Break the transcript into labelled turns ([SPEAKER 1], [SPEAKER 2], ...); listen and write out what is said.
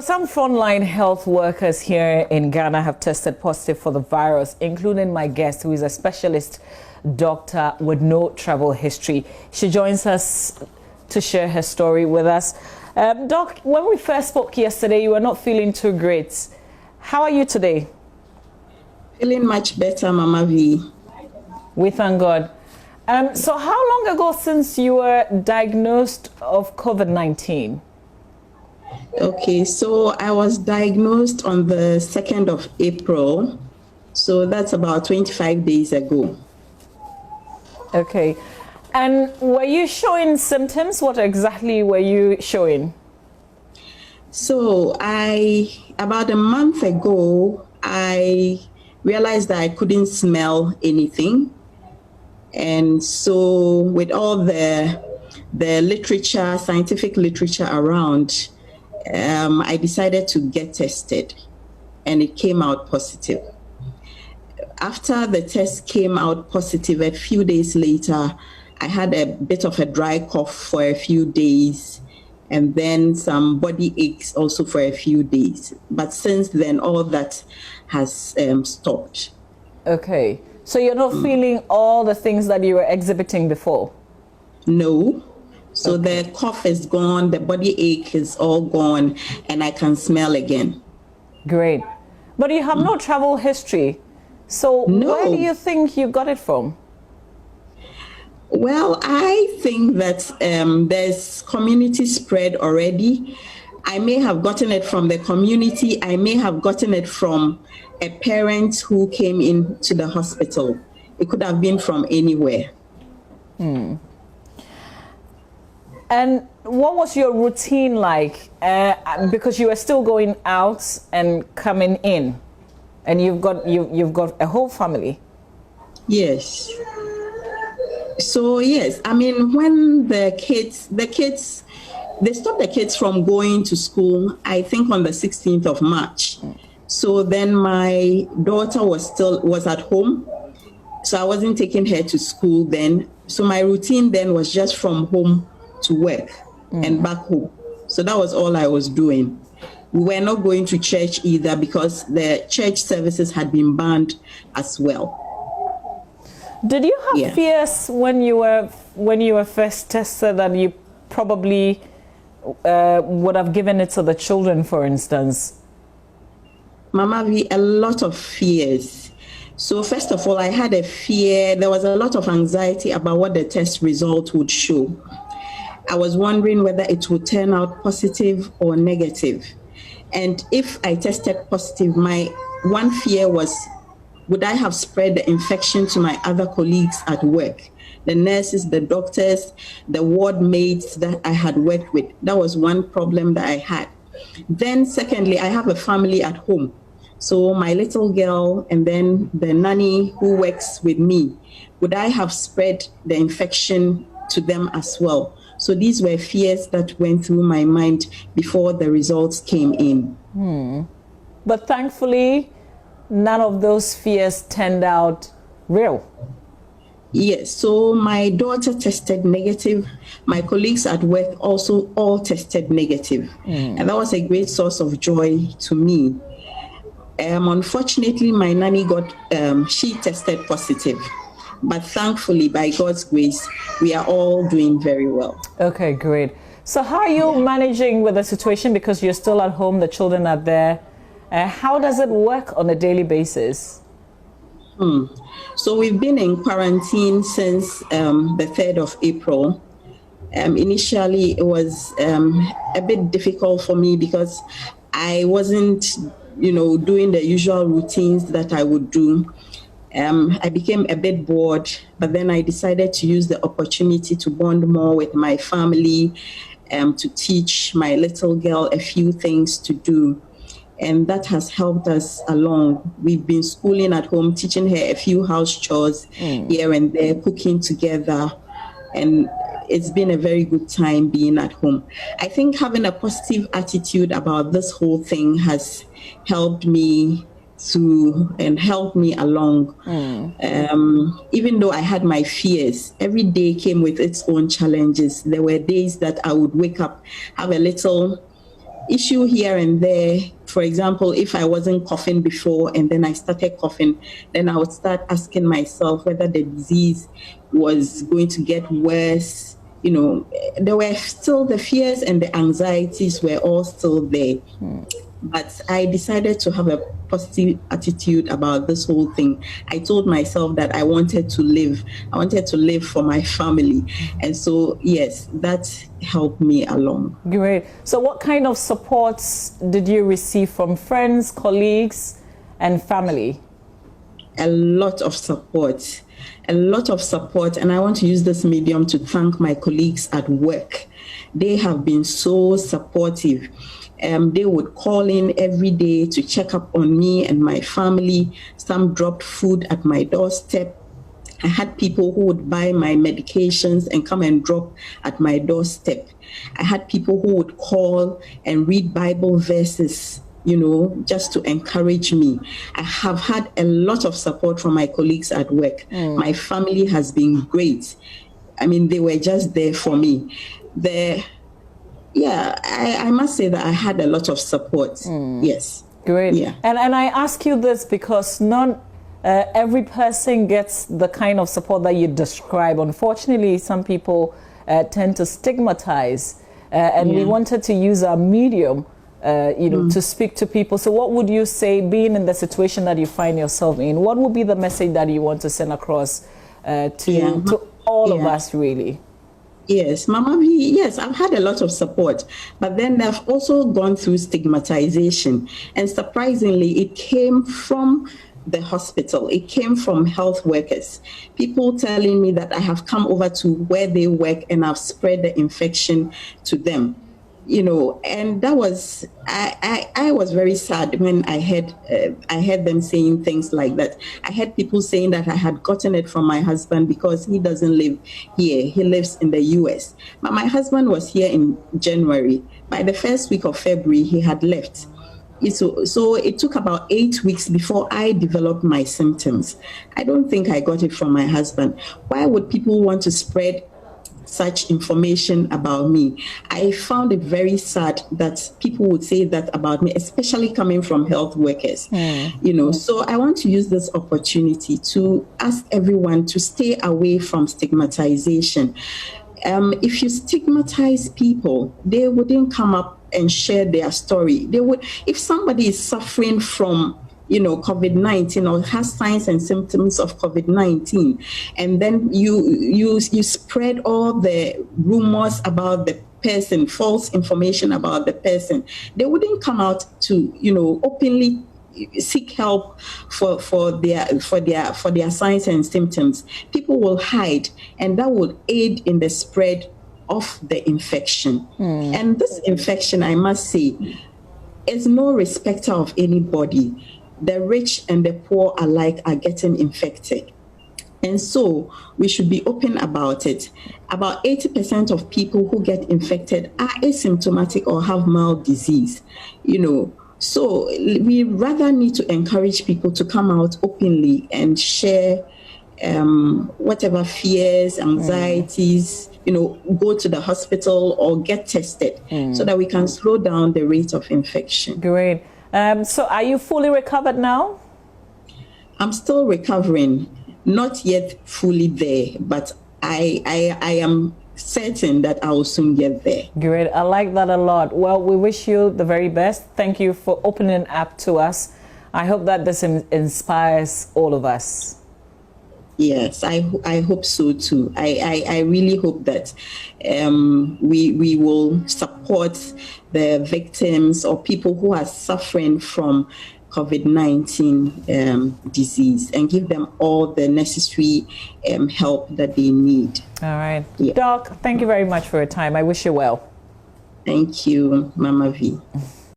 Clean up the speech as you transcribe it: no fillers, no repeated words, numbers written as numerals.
[SPEAKER 1] some frontline health workers here in Ghana have tested positive for the virus, including my guest, who is a specialist doctor with no travel history. She joins us to share her story with us. Doc, when we first spoke yesterday, you were not feeling too great. How are you today?
[SPEAKER 2] Feeling much better, Mama V.
[SPEAKER 1] We thank God. So how long ago since you were diagnosed of COVID-19?
[SPEAKER 2] Okay, so I was diagnosed on the 2nd of April. So that's about 25 days ago.
[SPEAKER 1] Okay. And were you showing symptoms? What exactly were you showing?
[SPEAKER 2] So about a month ago, I realized that I couldn't smell anything. And so with all the literature, scientific literature around, I decided to get tested, and it came out positive. After the test came out positive, a few days later, I had a bit of a dry cough for a few days, and then some body aches also for a few days. But since then, all that has stopped.
[SPEAKER 1] Okay. So you're not feeling all the things that you were exhibiting before?
[SPEAKER 2] No. So the cough is gone, the body ache is all gone, and I can smell again.
[SPEAKER 1] Great. But you have no travel history. So where do you think you got it from?
[SPEAKER 2] Well, I think that there's community spread already. I may have gotten it from the community. I may have gotten it from a parent who came into the hospital. It could have been from anywhere.
[SPEAKER 1] And what was your routine like? Because you were still going out and coming in, and you've got a whole family.
[SPEAKER 2] Yes. So yes, I mean, when the kids, they stopped the kids from going to school, I think on the 16th of March. So then my daughter was at home. So I wasn't taking her to school then. So my routine then was just from home to work and back home. So that was all I was doing. We were not going to church either because the church services had been banned as well.
[SPEAKER 1] Did you have fears when you were first tested that you probably would have given it to the children, for instance?
[SPEAKER 2] Mama V, a lot of fears. So first of all, I had a fear. There was a lot of anxiety about what the test result would show. I was wondering whether it would turn out positive or negative. And if I tested positive, my one fear was, would I have spread the infection to my other colleagues at work? The nurses, the doctors, the ward mates that I had worked with. That was one problem that I had. Then secondly, I have a family at home. So my little girl and then the nanny who works with me, would I have spread the infection to them as well? So these were fears that went through my mind before the results came in.
[SPEAKER 1] But thankfully, none of those fears turned out real.
[SPEAKER 2] Yes, so my daughter tested negative. My colleagues at work also all tested negative. And that was a great source of joy to me. Unfortunately, my nanny she tested positive. But thankfully, by God's grace, we are all doing very well.
[SPEAKER 1] Okay, great. So how are you managing with the situation because you're still at home, the children are there? How does it work on a daily basis?
[SPEAKER 2] So we've been in quarantine since the 3rd of April. Initially, it was a bit difficult for me because I wasn't, doing the usual routines that I would do. I became a bit bored, but then I decided to use the opportunity to bond more with my family, to teach my little girl a few things to do. And that has helped us along. We've been schooling at home, teaching her a few house chores here and there, cooking together. And it's been a very good time being at home. I think having a positive attitude about this whole thing has helped me help me along. Even though I had my fears, every day came with its own challenges. There were days that I would wake up, have a little issue here and there. For example, if I wasn't coughing before and then I started coughing, then I would start asking myself whether the disease was going to get worse. You know, there were still the fears and the anxieties were all still there. But I decided to have a positive attitude about this whole thing. I told myself that I wanted to live. I wanted to live for my family. And so, yes, that helped me along.
[SPEAKER 1] Great. So what kind of supports did you receive from friends, colleagues, and family?
[SPEAKER 2] A lot of support. A lot of support. And I want to use this medium to thank my colleagues at work. They have been so supportive. They would call in every day to check up on me and my family. Some dropped food at my doorstep. I had people who would buy my medications and come and drop at my doorstep. I had people who would call and read Bible verses, you know, just to encourage me. I have had a lot of support from my colleagues at work. My family has been great. I mean, they were just there for me. I must say that I had a lot of support. Yes.
[SPEAKER 1] Great.
[SPEAKER 2] Yeah.
[SPEAKER 1] And I ask you this because not every person gets the kind of support that you describe. Unfortunately, some people tend to stigmatize, and we wanted to use our medium, to speak to people. So what would you say, being in the situation that you find yourself in, what would be the message that you want to send across to all of us, really?
[SPEAKER 2] Yes, Mama V, yes, I've had a lot of support, but then I've also gone through stigmatization. And surprisingly, it came from the hospital. It came from health workers. People telling me that I have come over to where they work and I've spread the infection to them. You know, and that was, I was very sad when I heard them saying things like that. I heard people saying that I had gotten it from my husband because he doesn't live here. He lives in the US. But my husband was here in January. By the first week of February, he had left. So it took about 8 weeks before I developed my symptoms. I don't think I got it from my husband. Why would people want to spread such information about me? I found it very sad that people would say that about me, especially coming from health workers. You know, so I want to use this opportunity to ask everyone to stay away from stigmatization. If you stigmatize people, they wouldn't come up and share their story. They would, if somebody is suffering from COVID-19 or has signs and symptoms of COVID-19, and then you spread all the rumors about the person, false information about the person, they wouldn't come out to openly seek help for their signs and symptoms. People will hide, and that will aid in the spread of the infection. And this infection, I must say, is no respecter of anybody. The rich and the poor alike are getting infected. And so we should be open about it. About 80% of people who get infected are asymptomatic or have mild disease, So we rather need to encourage people to come out openly and share whatever fears, anxieties, go to the hospital or get tested so that we can slow down the rate of infection.
[SPEAKER 1] Great. So are you fully recovered now?
[SPEAKER 2] I'm still recovering, not yet fully there, but I am certain that I will soon get there.
[SPEAKER 1] Great. I like that a lot. Well, we wish you the very best. Thank you for opening up to us. I hope that this inspires all of us.
[SPEAKER 2] Yes, I hope so too. I really hope that we will support the victims or people who are suffering from COVID-19 disease and give them all the necessary help that they need.
[SPEAKER 1] All right.
[SPEAKER 2] Yeah.
[SPEAKER 1] Doc, thank you very much for your time. I wish you well.
[SPEAKER 2] Thank you, Mama V.